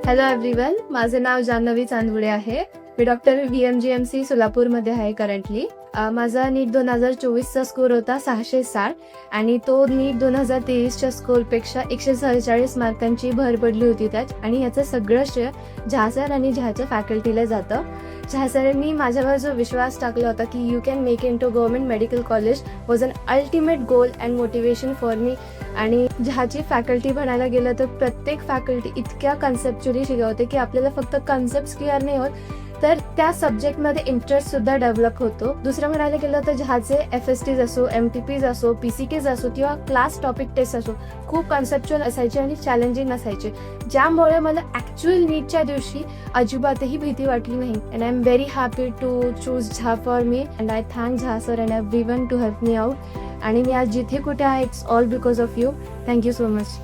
Hello everyone, माझे नाव जान्हवी चांदुळे आहे. मी doctor VMGMC सोलापूरमध्ये आहे करंटली. माझा नीट 2024चा स्कोर होता 660 आणि तो नीट 2023च्या स्कोरपेक्षा 147 मार्कांची भर पडली होती त्यात. आणि याचं सगळं श्रेय झा सर आणि झहाच्या फॅकल्टीला जातं. झा सरांनी माझ्यावर जो विश्वास टाकला होता की you can make in to government medical college was an ultimate goal and motivation for me. आणि झहाची फॅकल्टी म्हणायला गेलं तर प्रत्येक फॅकल्टी इतक्या कन्सेप्च्युअली शिकवते की आपल्याला फक्त कन्सेप्ट क्लिअर नाही होत तर त्या सब्जेक्टमध्ये इंटरेस्टसुद्धा डेव्हलप होतो. दुसरं म्हणायला गेलं तर झहाचे FSTs असो, MTPs असो, PCTs असो किंवा क्लास टॉपिक टेस्ट असो खूप कन्सेप्च्युअल असायचे आणि चॅलेंजिंग असायचे, ज्यामुळे मला ॲक्च्युअल नीटच्या दिवशी अजिबातही भीती वाटली नाही. And I am very happy to choose you for me and I thank you sir and everyone to help me out. आणि मी आज जिथे कुठे आहे it's all because of you. Thank you so much.